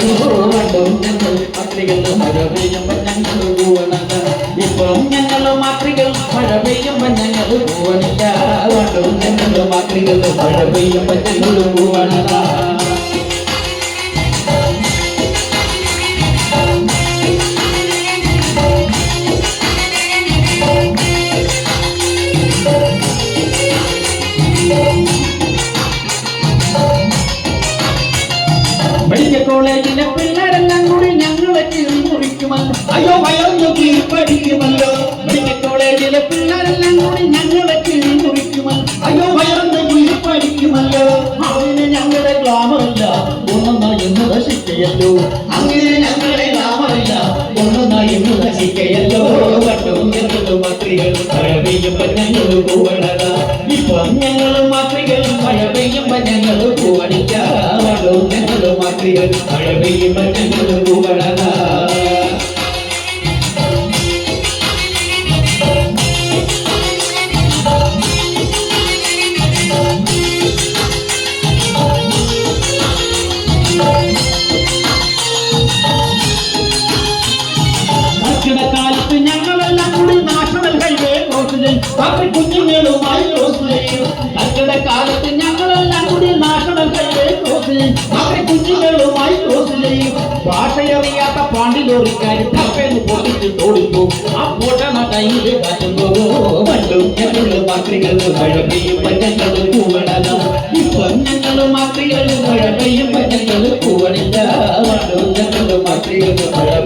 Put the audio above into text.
പണ്ടും ഞങ്ങൾ മാക്രികൾ മഴ പെയ്യുമ്പോൾ ഞങ്ങൾ പോവണല്ല ഇപ്പം ഞങ്ങൾ മാക്രികൾ മഴ പെയ്യുമ്പോൾ ഞങ്ങൾ പോവണില്ല പണ്ടും ഞങ്ങൾ മാക്രികൾ മഴ പെയ്യുമ്പോൾ ഞങ്ങൾ പോവണല്ല മെഡിക്കൽ കോളേജിലെ പിള്ളേരെല്ലാം കൂടി ഞങ്ങളെ മുറിക്കുമല്ലോ അയ്യോ വയറൊന്നു കീഴ്പടിക്കുമല്ലോ മെഡിക്കൽ കോളേജിലെ പിള്ളേരെല്ലാം കൂടി ഞങ്ങളെ മുറിക്കുമല്ലോ അയ്യോ വയറൊന്നു കീഴ്പടിക്കുമല്ലോ അങ്ങനെ ഞങ്ങളുടെ ഗ്ലാമറില്ല ഒന്നൊന്നായി നശിക്കയല്ലോ അങ്ങനെ ഞങ്ങളുടെ ഗ്ലാമറില്ല ഒന്നൊന്നായി നശിക്കയല്ലോ പണ്ടും ഞങ്ങൾ മാക്രികൾ മഴ പെയ്യുമ്പോൾ ഞങ്ങൾ പോവണത ഇപ്പം ഞങ്ങൾ മാക്രികൾ മഴ പെയ്യുമ്പോൾ ഞങ്ങൾ പോവണില്ല പണ്ടും ഞങ്ങൾ മാക്രികൾ മഴ പെയ്യുമ്പോൾ ഞങ്ങൾ പോവണത കാലത്ത് ഞങ്ങളെല്ലാം കൂടി നാഷണൽ ഹൈവേ ക്രോസ് ചെയ്യും കുഞ്ഞുങ്ങളുമായി ക്രോസ് ചെയ്യും കർക്കിടക കാലത്ത് ഞങ്ങളെല്ലാം കൂടി നാഷണൽ ഹൈവേ ക്രോസ് ചെയ്യും കുഞ്ഞുങ്ങളുമായി ക്രോസ് ചെയ്യും ഭാഷയറിയാത്ത പാണ്ടിലോറിക്കാർ തപ്പേന്ന് പൊട്ടിച്ച് ഓടിപ്പോ ആ പോട്ടണ ടൈമിൽ കാറ്റുമ്പോ പണ്ടും ഞങ്ങൾ മാക്രികൾ മഴ പെയ്യുമ്പോൾ ഞങ്ങൾ പൂവണത ഇപ്പം ഞങ്ങൾ മാക്രികൾ മഴ പെയ്യുമ്പോൾ ഞങ്ങൾ പൂവണില്ല പണ്ടും ഞങ്ങൾ മാക്രികൾ മഴ